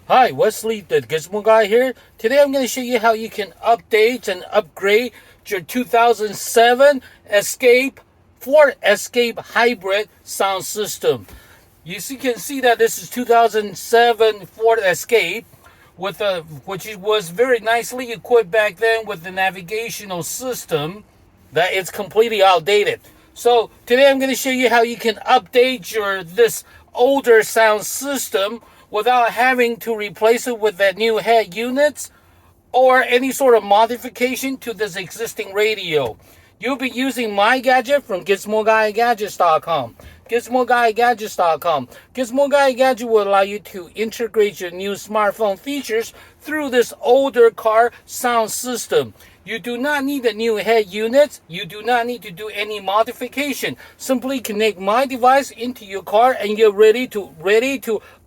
Hi, Wesley, the Gizmo Guy here. Today I'm going to show you how you can update and upgrade your 2007 Ford Escape Hybrid sound system. You can see that this is 2007 Ford Escape, which was very nicely equipped back then with the navigational system that is completely outdated. So today I'm going to show you how you can update this older sound system without having to replace it with that new head units or any sort of modification to this existing radio. You'll be using my gadget from GizmoGuyGadgets.com. GizmoGuyGadgets.com. Gizmo Guy Gadget will allow you to integrate your new smartphone features through this older car sound system. You do not need the new head units. You do not need to do any modification. Simply connect my device into your car and you're ready to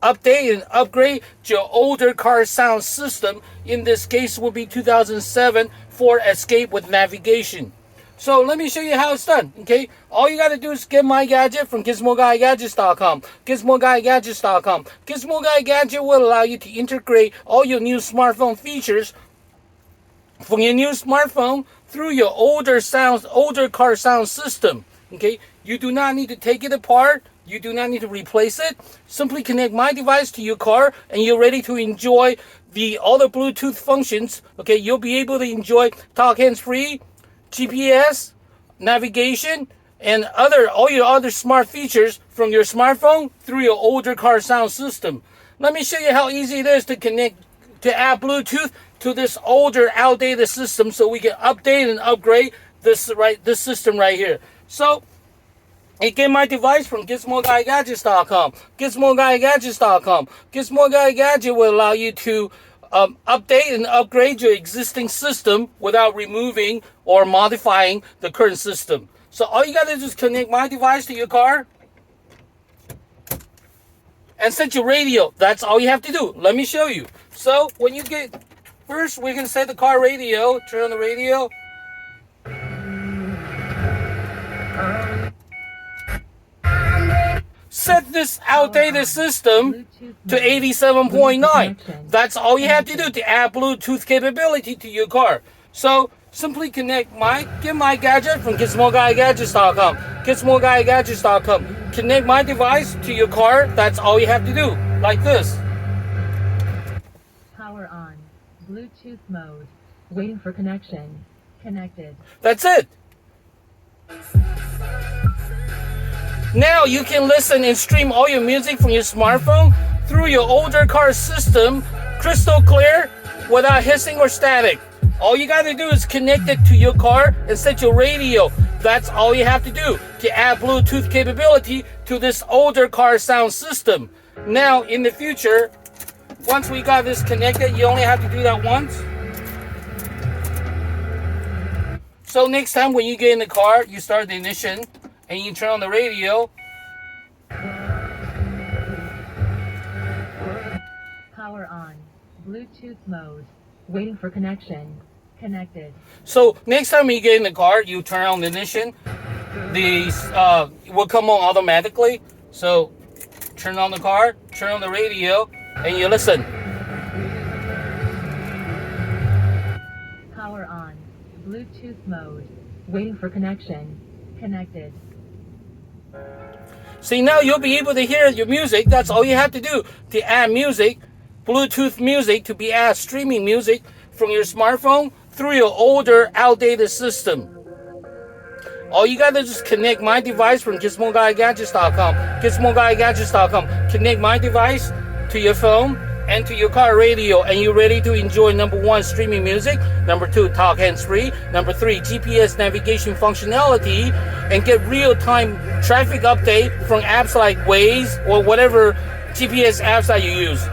update and upgrade your older car sound system. In this case will be 2007 Ford Escape with navigation. So let me show you how it's done, okay? All you got to do is get my gadget from GizmoGuyGadgets.com. GizmoGuyGadgets.com. Gizmo Guy Gadget will allow you to integrate all your new smartphone features from your new smartphone through your older car sound system, okay? You do not need to take it apart. You do not need to replace it. Simply connect my device to your car and you're ready to enjoy all the Bluetooth functions, okay? You'll be able to enjoy talk hands-free, GPS, navigation, and all your other smart features from your smartphone through your older car sound system. Let me show you how easy it is to add Bluetooth to this older, outdated system so we can update and upgrade this system right here. So, get my device from GizmoGuyGadgets.com. GizmoGuyGadgets.com. Gizmo Guy Gadget will allow you to update and upgrade your existing system without removing or modifying the current system. So all you gotta do is connect my device to your car and set your radio. That's all you have to do. Let me show you. So first we can set the car radio, turn on the radio. Set this outdated system to 87.9. That's all you have to do to add Bluetooth capability to your car. So simply get my gadget from GizmoGuyGadgets.com. GizmoGuyGadgets.com. Connect my device to your car. That's all you have to do. Like this. Power on. Bluetooth mode. Waiting for connection. Connected. That's it. Now you can listen and stream all your music from your smartphone through your older car system, crystal clear, without hissing or static. All you got to do is connect it to your car and set your radio. That's all you have to do to add Bluetooth capability to this older car sound system. Now, in the future, once we got this connected, you only have to do that once. So next time when you get in the car, you start the ignition and you turn on the radio. Power on. Bluetooth mode. Waiting for connection. Connected. So next time you get in the car, you turn on the ignition. It will come on automatically. So turn on the car, turn on the radio, and you listen. Power on. Bluetooth mode. Waiting for connection. Connected. See, now you'll be able to hear your music. That's all you have to do to add music, Bluetooth music, to be add streaming music from your smartphone through your older, outdated system. All you got to do is connect my device from GizmoGuyGadgets.com. GizmoGuyGadgets.com. Connect my device to your phone and to your car radio, and you're ready to enjoy number 1, streaming music, number 2, talk hands-free, number 3, GPS navigation functionality, and get real-time traffic update from apps like Waze or whatever GPS apps that you use.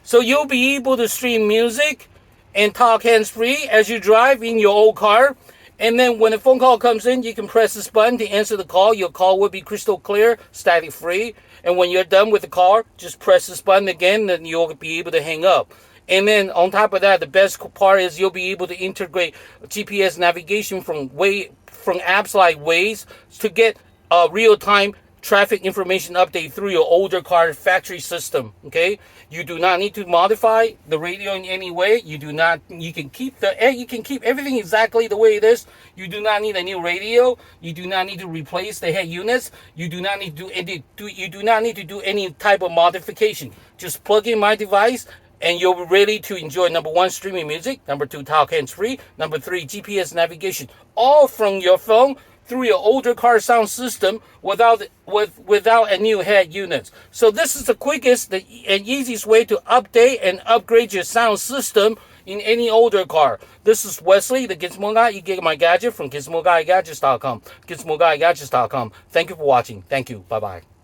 So you'll be able to stream music and talk hands-free as you drive in your old car. And then when a phone call comes in, you can press this button to answer the call. Your call will be crystal clear, static-free. And when you're done with the call, just press this button again, and you'll be able to hang up. And then on top of that, the best part is you'll be able to integrate GPS navigation from apps like Waze to get real-time traffic information update through your older car factory system. Okay, you do not need to modify the radio in any way. You can keep everything exactly the way it is. You do not need a new radio. You do not need to replace the head units. You do not need to do any type of modification. Just plug in my device and you'll be ready to enjoy number 1, streaming music, number 2, talk hands-free, number 3, GPS navigation, all from your phone through your older car sound system without a new head unit. So this is the quickest and easiest way to update and upgrade your sound system in any older car. This is Wesley, the Gizmo Guy. You get my gadget from GizmoGuyGadgets.com. GizmoGuyGadgets.com. Thank you for watching. Thank you. Bye-bye.